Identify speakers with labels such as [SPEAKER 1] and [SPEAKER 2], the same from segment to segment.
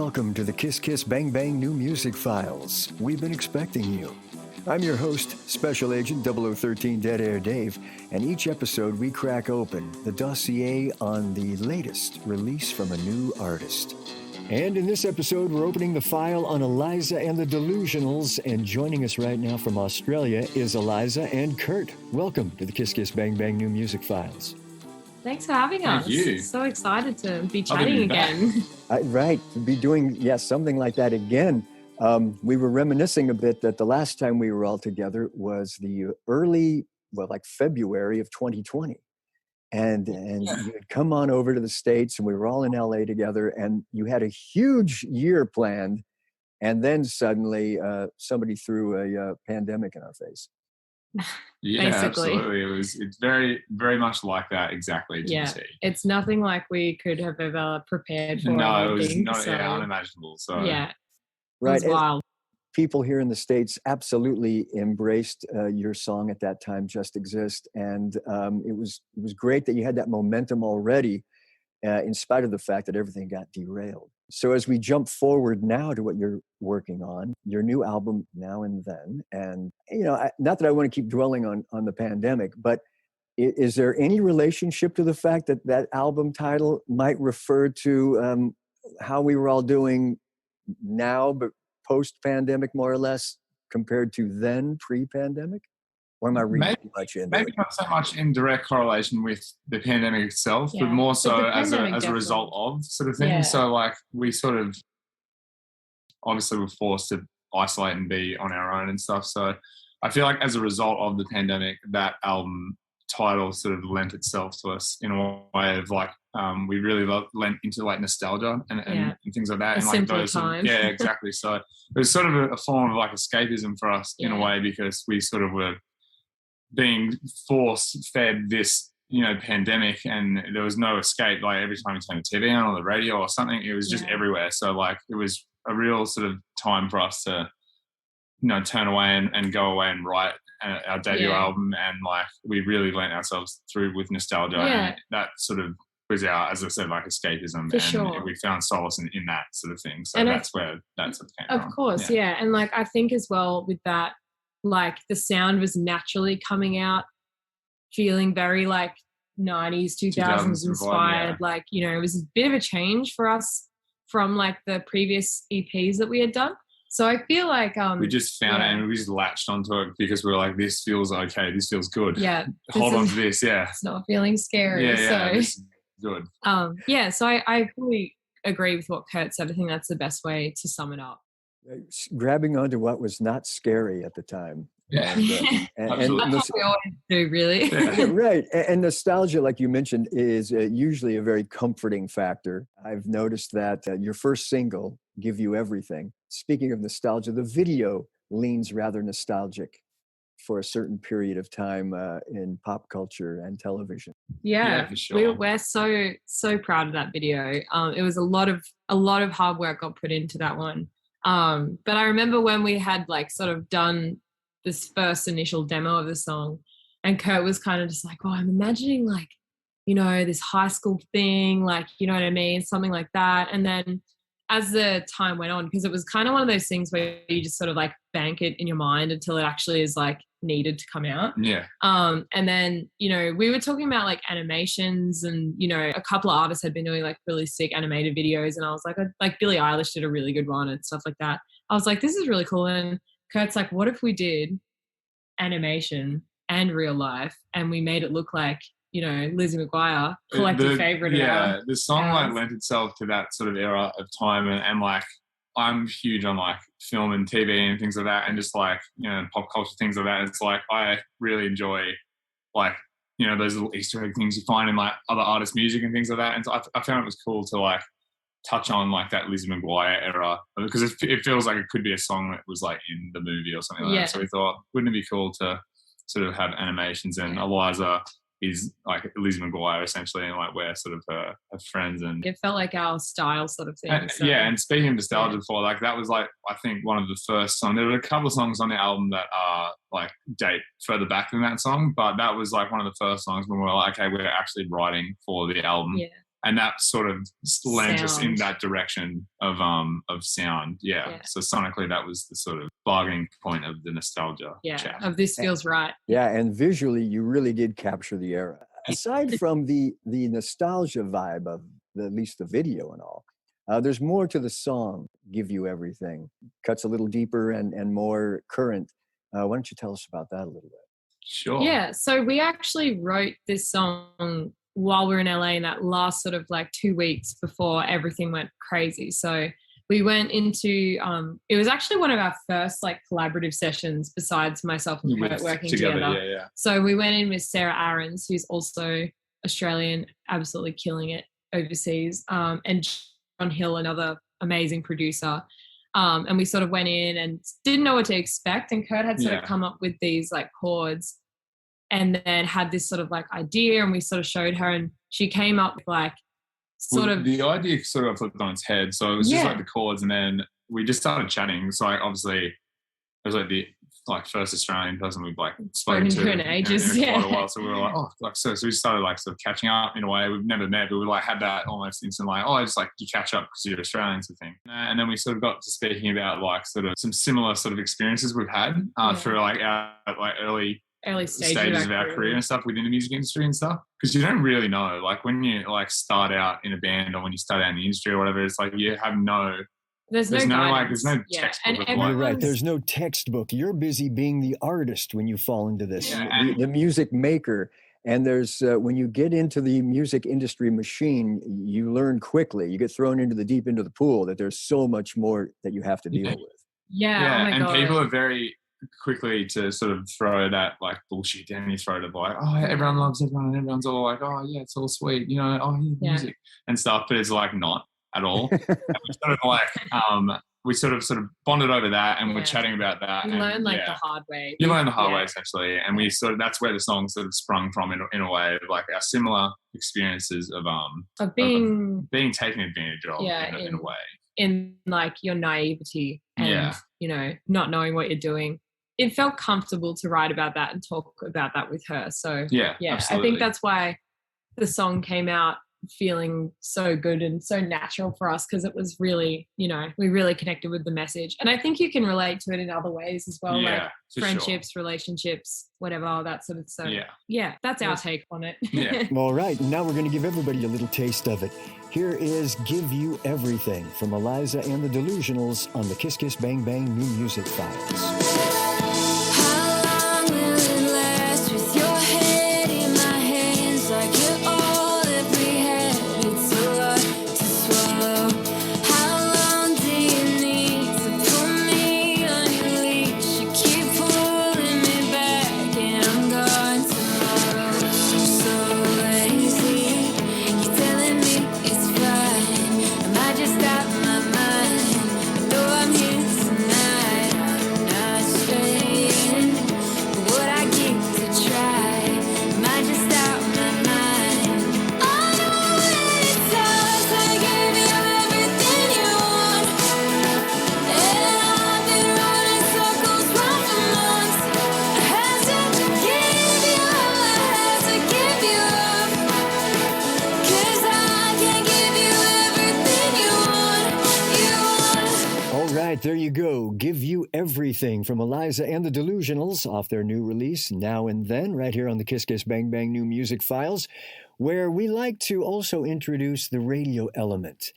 [SPEAKER 1] Welcome to the Kiss Kiss Bang Bang New Music Files. We've been expecting you. I'm your host, Special Agent 0013 Dead Air Dave, and each episode we crack open the dossier on the latest release from a new artist. And in this episode, we're opening the file on Eliza and the Delusionals, and joining us right now from Australia is Eliza and Kurt. Welcome to the Kiss Kiss Bang Bang New Music Files.
[SPEAKER 2] Thanks for having us.
[SPEAKER 3] Thank you.
[SPEAKER 2] So excited to be chatting again.
[SPEAKER 1] Right, to be doing, something like that again. We were reminiscing a bit that the last time we were all together was the early, February of 2020. And you had come on over to the States and we were all in LA together and you had a huge year planned. And then suddenly somebody threw a pandemic in our face.
[SPEAKER 3] Yeah,
[SPEAKER 2] Basically.
[SPEAKER 3] Absolutely. It's very, very much like that. Exactly.
[SPEAKER 2] It's nothing like we could have ever prepared for.
[SPEAKER 3] No, it was not unimaginable. So
[SPEAKER 2] yeah,
[SPEAKER 1] right.
[SPEAKER 2] It was wild.
[SPEAKER 1] People here in the States absolutely embraced your song at that time, Just Exist. And it was great that you had that momentum already, in spite of the fact that everything got derailed. So as we jump forward now to what you're working on, your new album, Now and Then, and, not that I want to keep dwelling on the pandemic, but is there any relationship to the fact that that album title might refer to how we were all doing now, but post-pandemic, more or less, compared to then, pre-pandemic? Or am I reading too much into it?
[SPEAKER 3] Maybe not so much in direct correlation with the pandemic itself, but more so as a result of sort of thing. Yeah. So we sort of obviously were forced to isolate and be on our own and stuff. So I feel like as a result of the pandemic, that album title sort of lent itself to us in a way of we really lent into nostalgia and things like that.
[SPEAKER 2] A simple
[SPEAKER 3] those
[SPEAKER 2] time.
[SPEAKER 3] Yeah, exactly. So it was sort of a form of escapism for us in a way, because we sort of were being force-fed this, pandemic, and there was no escape. Every time you turn the TV on or the radio or something, it was just everywhere. So it was a real sort of time for us to, turn away and go away and write our debut album, and we really lent ourselves through with nostalgia, and that sort of was our, as I said, escapism, and we found solace in that sort of thing. So that's where that sort of came from.
[SPEAKER 2] Of course, yeah. And I think as well with that, the sound was naturally coming out, feeling very 90s, 2000s inspired. It was a bit of a change for us from the previous EPs that we had done. So I feel we
[SPEAKER 3] just found it and we just latched onto it because we were this feels okay, this feels good.
[SPEAKER 2] Yeah.
[SPEAKER 3] Hold on to this,
[SPEAKER 2] It's not feeling scary.
[SPEAKER 3] Yeah, this is good.
[SPEAKER 2] So I fully agree with what Kurt said. I think that's the best way to sum it up.
[SPEAKER 1] Grabbing onto what was not scary at the time.
[SPEAKER 3] Yeah,
[SPEAKER 1] and
[SPEAKER 2] that's what we always do, really.
[SPEAKER 1] Right. And nostalgia, like you mentioned, is usually a very comforting factor. I've noticed that your first single, Give You Everything, speaking of nostalgia, the video leans rather nostalgic for a certain period of time in pop culture and television.
[SPEAKER 2] Yeah,
[SPEAKER 3] for sure.
[SPEAKER 2] We're so proud of that video. It was a lot of hard work got put into that one. But I remember when we had sort of done this first initial demo of the song, and Kurt was kind of just I'm imagining this high school thing, you know what I mean? Something like that. And then as the time went on, because it was kind of one of those things where you just sort of bank it in your mind until it actually is needed to come out.
[SPEAKER 3] Yeah.
[SPEAKER 2] And then, we were talking about animations, and, a couple of artists had been doing really sick animated videos. And I was like Billie Eilish did a really good one and stuff like that. I was this is really cool. And Kurt's what if we did animation and real life and we made it look like, Lizzie McGuire, collective favorite.
[SPEAKER 3] Yeah, the song lent itself to that sort of era of time, and I'm huge on film and TV and things like that, and just pop culture things like that. It's I really enjoy those little Easter egg things you find in other artists' music and things like that. And so I found it was cool to touch on that Lizzie McGuire era, because it feels like it could be a song that was in the movie or something like that. So we thought, wouldn't it be cool to sort of have animations, and Eliza is Lizzie McGuire essentially, and we're sort of her friends, and
[SPEAKER 2] it felt like our style sort of thing.
[SPEAKER 3] And speaking of nostalgia, before that was I think one of the first songs. There were a couple of songs on the album that are date further back than that song, but that was one of the first songs when we were okay, we're actually writing for the album. and that sort of lent us in
[SPEAKER 2] Sound.
[SPEAKER 3] that direction of sound. Yeah. So sonically, that was the sort of bargaining point of the nostalgia chat.
[SPEAKER 2] Of This Feels Right.
[SPEAKER 1] Yeah, and visually, you really did capture the era. Aside from the nostalgia vibe of at least the video and all, there's more to the song, Give You Everything. Cuts a little deeper and more current. Why don't you tell us about that a little bit?
[SPEAKER 3] Sure.
[SPEAKER 2] Yeah, so we actually wrote this song while we were in LA in that last sort of like 2 weeks before everything went crazy. So we went into, it was actually one of our first like collaborative sessions besides myself and Kurt working together.
[SPEAKER 3] Yeah.
[SPEAKER 2] So we went in with Sarah Aarons, who's also Australian, absolutely killing it overseas, and John Hill, another amazing producer. And we sort of went in and didn't know what to expect. And Kurt had sort of come up with these like chords and then had this sort of like idea, and we sort of showed her, and she came up with like
[SPEAKER 3] the idea sort of flipped on its head. So it was just like the chords, and then we just started chatting. So like obviously it was like the first Australian person we've like spoken to
[SPEAKER 2] in ages.
[SPEAKER 3] in quite a while. So we were like, so we started like sort of catching up in a way we've never met, but we like had that almost instant like, I just like you catch up because you're Australian sort of thing. And then we sort of got to speaking about like sort of some similar sort of experiences we've had through like our like early stages of our career and stuff within the music industry and stuff, because you don't really know, like when you like start out in a band or when you start out in the industry or whatever, it's like you have there's no textbook.
[SPEAKER 1] You're right. There's no textbook. You're busy being the artist when you fall into this, the music maker. And there's when you get into the music industry machine, you learn quickly. You get thrown into the deep end of the pool that there's so much more that you have to deal with.
[SPEAKER 2] Yeah. Oh my God.
[SPEAKER 3] People are very quickly to sort of throw that like bullshit down your throat of like, everyone loves everyone and everyone's all like, it's all sweet, music and stuff, but it's like not at all. And we sort of like we sort of bonded over that, and we're chatting about that.
[SPEAKER 2] You learn like the hard way.
[SPEAKER 3] You learn the hard way essentially, and we sort of that's where the song sort of sprung from in a way, like our similar experiences of being taken advantage of in a way,
[SPEAKER 2] in like your naivety and not knowing what you're doing. It felt comfortable to write about that and talk about that with her. So
[SPEAKER 3] absolutely.
[SPEAKER 2] I think that's why the song came out feeling so good and so natural for us, because it was really, we really connected with the message. And I think you can relate to it in other ways as well, like friendships, relationships, whatever, that sort of stuff. That's our take on it.
[SPEAKER 1] All right, now we're going to give everybody a little taste of it. Here is Give You Everything from Eliza and the Delusionals on the Kiss Kiss Bang Bang New Music Files. There you go. Give You Everything from Eliza and the Delusionals off their new release, Now and Then, right here on the Kiss Kiss Bang Bang New Music Files, where we like to also introduce the radio element.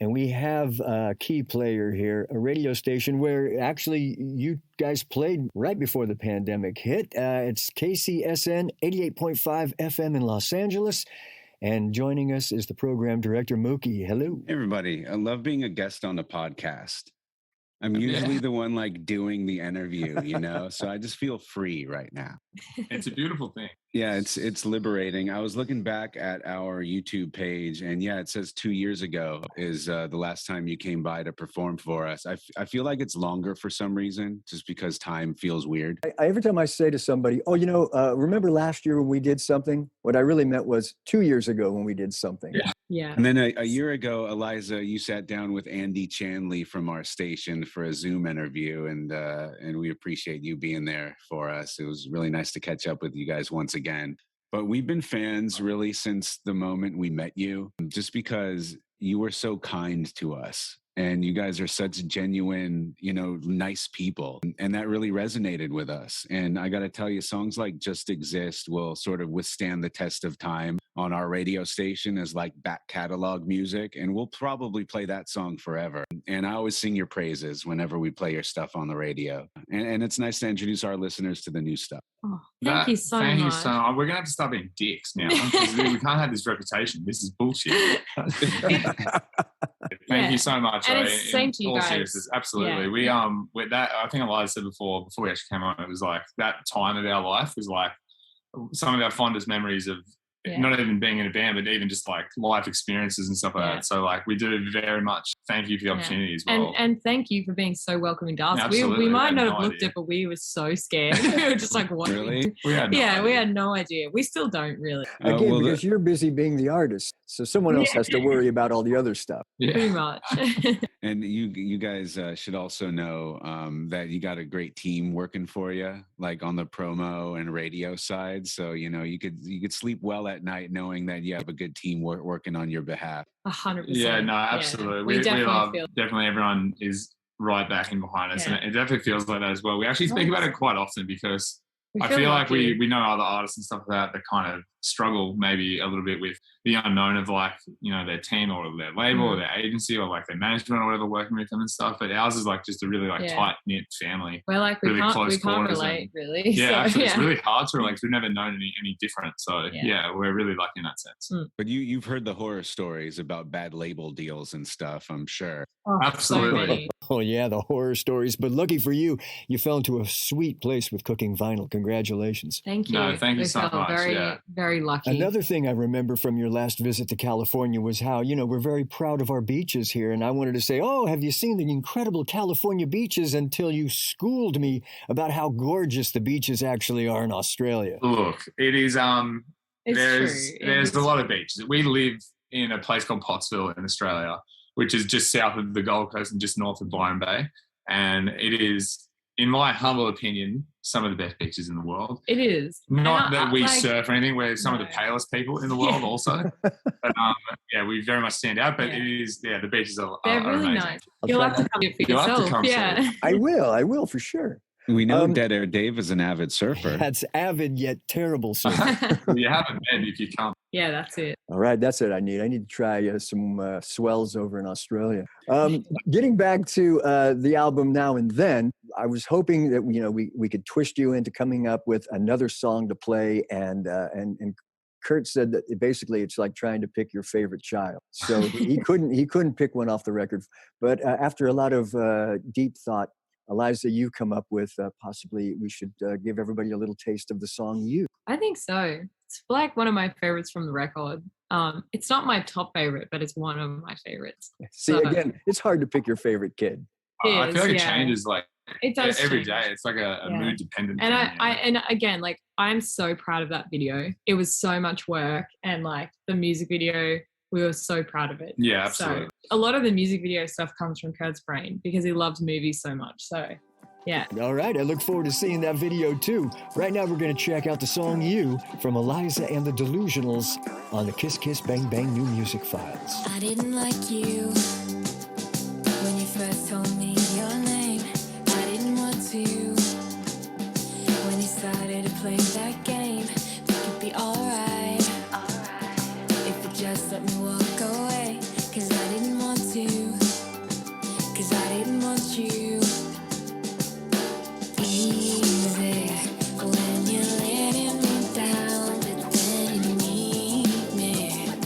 [SPEAKER 1] And we have a key player here, a radio station where actually you guys played right before the pandemic hit. It's KCSN 88.5 FM in Los Angeles. And joining us is the program director, Mookie. Hello.
[SPEAKER 4] Hey, everybody. I love being a guest on a podcast. I'm usually the one like doing the interview, so I just feel free right now.
[SPEAKER 3] It's a beautiful thing.
[SPEAKER 4] Yeah, it's liberating. I was looking back at our YouTube page, and it says 2 years ago is the last time you came by to perform for us. I feel like it's longer for some reason, just because time feels weird.
[SPEAKER 1] Every time I say to somebody, remember last year when we did something? What I really meant was 2 years ago when we did something.
[SPEAKER 2] Yeah.
[SPEAKER 4] And then a year ago, Eliza, you sat down with Andy Chanley from our station for a Zoom interview, and we appreciate you being there for us. It was really nice to catch up with you guys once again. But we've been fans really since the moment we met you, just because you were so kind to us. And you guys are such genuine, nice people. And that really resonated with us. And I got to tell you, songs like Just Exist will sort of withstand the test of time on our radio station as like back catalog music. And we'll probably play that song forever. And I always sing your praises whenever we play your stuff on the radio. And it's nice to introduce our listeners to the new stuff.
[SPEAKER 2] Oh, thank you so much.
[SPEAKER 3] We're going to have to stop being dicks now because we can't have this reputation. This is bullshit. Thank you so much.
[SPEAKER 2] And it's same to you guys.
[SPEAKER 3] Seriousness, absolutely. Yeah. We with that, I think Eliza said before we actually came on, it was like that time of our life was like some of our fondest memories of not even being in a band, but even just like life experiences and stuff like that. So like we do very much thank you for the opportunity as well.
[SPEAKER 2] And thank you for being so welcoming to us.
[SPEAKER 3] Absolutely.
[SPEAKER 2] We might not have looked it, but we were so scared. We were just like, what?
[SPEAKER 4] Really?
[SPEAKER 3] We had no idea.
[SPEAKER 2] We still don't really.
[SPEAKER 1] Again, because you're busy being the artist. So someone else has to worry about all the other stuff.
[SPEAKER 3] Yeah.
[SPEAKER 2] Pretty much.
[SPEAKER 4] And you guys should also know that you got a great team working for you, like on the promo and radio side. So, you could sleep well at night knowing that you have a good team working on your behalf.
[SPEAKER 2] 100%.
[SPEAKER 3] Yeah, no, absolutely.
[SPEAKER 2] We
[SPEAKER 3] definitely everyone is right back in behind us. And it definitely feels like that as well. We actually speak about it quite often because I feel like we know other artists and stuff like that kind of struggle maybe a little bit with the unknown of like, their team or their label or their agency or like their management or whatever working with them and stuff. But ours is like just a really like tight-knit family.
[SPEAKER 2] We're like, we can't relate really.
[SPEAKER 3] Yeah, actually it's really hard to relate. We've never known any different. So we're really lucky in that sense.
[SPEAKER 4] But you've heard the horror stories about bad label deals and stuff, I'm sure.
[SPEAKER 2] Oh,
[SPEAKER 3] absolutely.
[SPEAKER 1] Oh yeah, the horror stories. But lucky for you, you fell into a sweet place with cooking vinyl. Congratulations.
[SPEAKER 2] Thank you.
[SPEAKER 3] No, thank you so much.
[SPEAKER 2] Very, very lucky.
[SPEAKER 1] Another thing I remember from your last visit to California was how, we're very proud of our beaches here. And I wanted to say, oh, have you seen the incredible California beaches, until you schooled me about how gorgeous the beaches actually are in Australia.
[SPEAKER 3] Look, it is, there's a lot of beaches. We live in a place called Pottsville in Australia, which is just south of the Gold Coast and just north of Byron Bay. And it is, in my humble opinion, some of the best beaches in the world.
[SPEAKER 2] It is.
[SPEAKER 3] Not that we surf or anything. We're some of the palest people in the world also. But we very much stand out. But it is, the beaches are
[SPEAKER 2] really
[SPEAKER 3] amazing.
[SPEAKER 2] Nice. You'll have to come here for yourself. Yeah.
[SPEAKER 1] I will for sure.
[SPEAKER 4] We know Dead Air Dave is an avid surfer.
[SPEAKER 1] That's avid yet terrible surfer.
[SPEAKER 3] You have a bed if you come.
[SPEAKER 2] Yeah, that's it.
[SPEAKER 1] All right, that's it. I need to try some swells over in Australia. Getting back to the album Now and Then, I was hoping that we could twist you into coming up with another song to play, and Kurt said that basically it's like trying to pick your favorite child. So he couldn't pick one off the record. But after a lot of deep thought, Eliza, you come up with possibly we should give everybody a little taste of the song You.
[SPEAKER 2] I think so. It's like one of my favorites from the record. It's not my top favorite, but it's one of my favorites.
[SPEAKER 1] See, again, it's hard to pick your favorite kid.
[SPEAKER 3] I feel like it changes
[SPEAKER 2] it does
[SPEAKER 3] every day. It's like a mood dependent
[SPEAKER 2] and
[SPEAKER 3] thing.
[SPEAKER 2] Again, like I'm so proud of that video. It was so much work, and like the music video, we were so proud of it.
[SPEAKER 3] Yeah, absolutely.
[SPEAKER 2] So a lot of the music video stuff comes from Kurt's brain because he loves movies so much. So yeah.
[SPEAKER 1] All right. I look forward to seeing that video too. Right now, we're going to check out the song You from Eliza and the Delusionals on the Kiss Kiss Bang Bang New Music Files.
[SPEAKER 5] I didn't like you when you first told me your name. I didn't want to when you started to play that game. Think it'd be alright if you just let me walk away. Cause I didn't want to, cause I didn't want you. Easy when you're letting me down, but then you need me. I've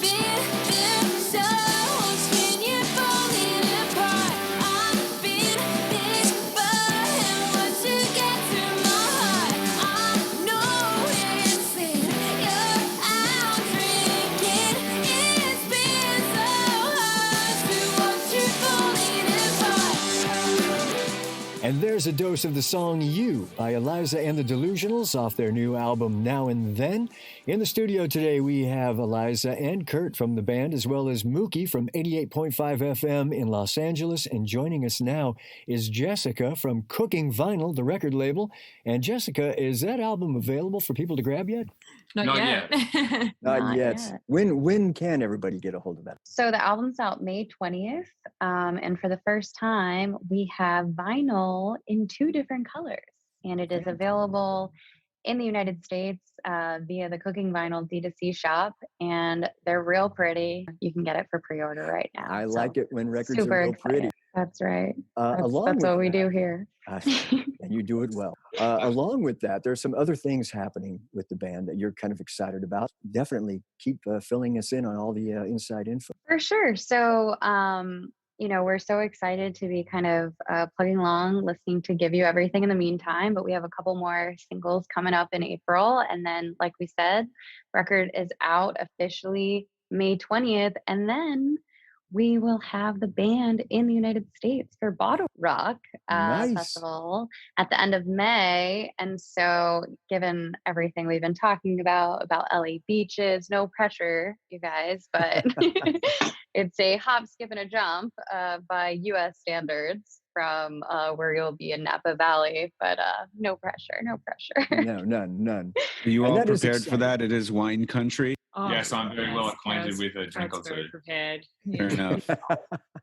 [SPEAKER 5] been so lost when you're falling apart. I've been this far and want to get through my heart. I know it's
[SPEAKER 1] And there's a dose of the song You by Eliza and the Delusionals off their new album Now and Then. In the studio today, we have Eliza and Kurt from the band, as well as Mookie from 88.5 FM in Los Angeles. And joining us now is Jessica from Cooking Vinyl, the record label. And Jessica, is that album available for people to grab yet?
[SPEAKER 2] Not yet.
[SPEAKER 1] Not yet. When can everybody get a hold of that?
[SPEAKER 6] So the album's out May 20th. And for the first time, we have vinyl in 2 different colors. And it is available in the United States via the Cooking Vinyl D2C shop. And they're real pretty. You can get it for pre-order right now.
[SPEAKER 1] I like it when records are real pretty.
[SPEAKER 6] That's right. That's
[SPEAKER 1] Along
[SPEAKER 6] what
[SPEAKER 1] with
[SPEAKER 6] we
[SPEAKER 1] that,
[SPEAKER 6] do here.
[SPEAKER 1] and you do it well. Along with that, there's some other things happening with the band that you're kind of excited about. Definitely keep filling us in on all the inside info.
[SPEAKER 6] For sure. So, we're so excited to be kind of plugging along, listening to Give You Everything in the meantime. But we have a couple more singles coming up in April. And then, like we said, record is out officially May 20th. And then we will have the band in the United States for Bottle Rock Festival at the end of May. And so given everything we've been talking about LA beaches, no pressure, you guys, but it's a hop, skip, and a jump by US standards from where you'll be in Napa Valley, but no pressure.
[SPEAKER 1] No, none.
[SPEAKER 4] Are you all prepared for that? It is wine country.
[SPEAKER 3] Oh, yes, I'm very well acquainted with a drink or two.
[SPEAKER 2] Prepared.
[SPEAKER 4] Fair enough.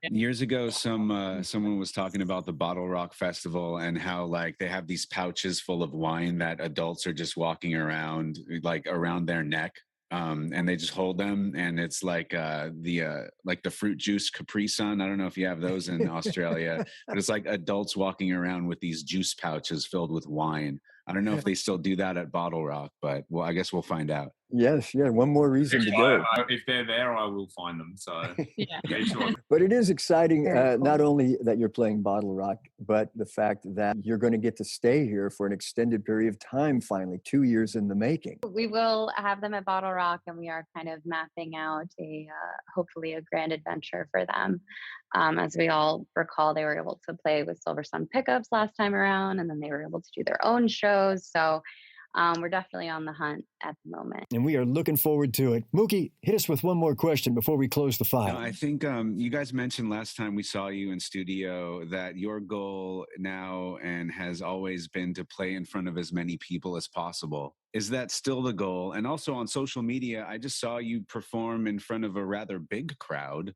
[SPEAKER 4] Years ago, someone was talking about the Bottle Rock Festival and how like they have these pouches full of wine that adults are just walking around like around their neck. And they just hold them, and it's like the fruit juice Capri Sun. I don't know if you have those in Australia, but it's like adults walking around with these juice pouches filled with wine. I don't know if they still do that at Bottle Rock, but well, I guess we'll find out.
[SPEAKER 1] Yes, one more reason to go.
[SPEAKER 3] If they're there, I will find them. So
[SPEAKER 2] yeah.
[SPEAKER 3] Sure.
[SPEAKER 1] But it is exciting,
[SPEAKER 6] Cool.
[SPEAKER 1] not only that you're playing Bottle Rock, but the fact that you're going to get to stay here for an extended period of time, finally, 2 years in the making.
[SPEAKER 6] We will have them at Bottle Rock, and we are kind of mapping out hopefully a grand adventure for them. As we all recall, they were able to play with Silver Sun Pickups last time around, and then they were able to do their own shows. So we're definitely on the hunt at the moment.
[SPEAKER 1] And we are looking forward to it. Mookie, hit us with one more question before we close the file.
[SPEAKER 4] I think you guys mentioned last time we saw you in studio that your goal now and has always been to play in front of as many people as possible. Is that still the goal? And also on social media, I just saw you perform in front of a rather big crowd.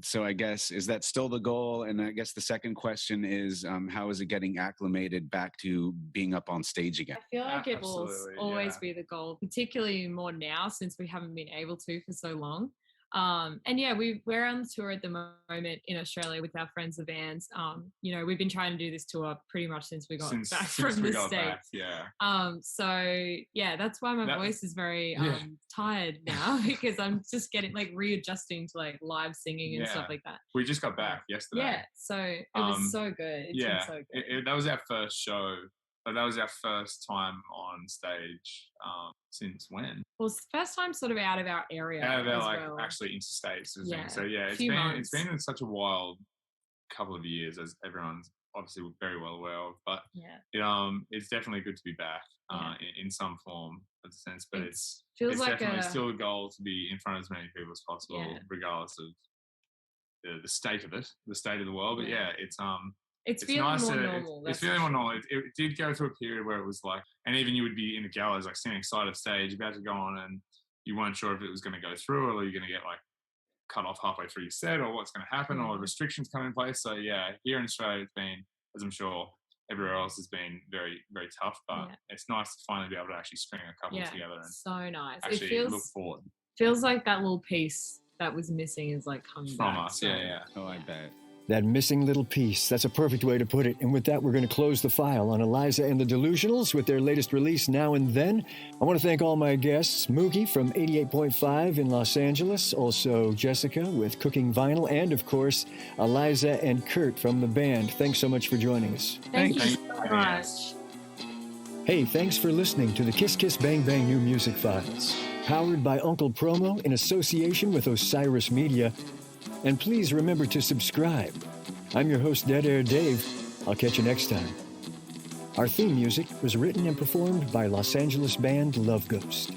[SPEAKER 4] So I guess, is that still the goal? And I guess the second question is, how is it getting acclimated back to being up on stage again?
[SPEAKER 2] I feel like it will
[SPEAKER 3] Absolutely,
[SPEAKER 2] always be the goal, particularly more now since we haven't been able to for so long. And yeah, we're on tour at the moment in Australia with our friends the bands. We've been trying to do this tour pretty much since we got back from the States. So yeah, that's why my voice is very tired now because I'm just getting like readjusting to like live singing and stuff like that.
[SPEAKER 3] We just got back yesterday.
[SPEAKER 2] Yeah, so it was so good. It's been so good.
[SPEAKER 3] That was our first show. But that was our first time on stage since when?
[SPEAKER 2] Well, it's the first time sort of out of our area.
[SPEAKER 3] Out of our actually interstate. So yeah, it's been such a wild couple of years, as everyone's obviously very well aware of. But it's definitely good to be back in some form of the sense. But it's definitely still a goal to be in front of as many people as possible, regardless of the state of it, the state of the world. But it's feeling
[SPEAKER 2] nice more normal.
[SPEAKER 3] It's feeling more normal. It did go through a period where it was like, and even you would be in the gallows, like standing side of stage, about to go on, and you weren't sure if it was going to go through or you're going to get like cut off halfway through your set or what's going to happen or restrictions come in place. So yeah, here in Australia, it's been, as I'm sure everywhere else has been, very, very tough, but it's nice to finally be able to actually string a couple together and
[SPEAKER 2] so nice.
[SPEAKER 3] Actually look forward.
[SPEAKER 2] Feels like that little piece that was missing is like coming
[SPEAKER 3] from
[SPEAKER 2] back.
[SPEAKER 3] us. Yeah.
[SPEAKER 4] Oh, I bet.
[SPEAKER 1] That missing little piece. That's a perfect way to put it. And with that, we're going to close the file on Eliza and the Delusionals with their latest release, Now and Then. I want to thank all my guests, Mookie from 88.5 in Los Angeles, also Jessica with Cooking Vinyl, and of course, Eliza and Kurt from the band. Thanks so much for joining us.
[SPEAKER 2] Thank you so much.
[SPEAKER 1] Hey, thanks for listening to the Kiss Kiss Bang Bang New Music Files, powered by Uncle Promo in association with Osiris Media. And please remember to subscribe. I'm your host, Dead Air Dave. I'll catch you next time. Our theme music was written and performed by Los Angeles band Love Ghost.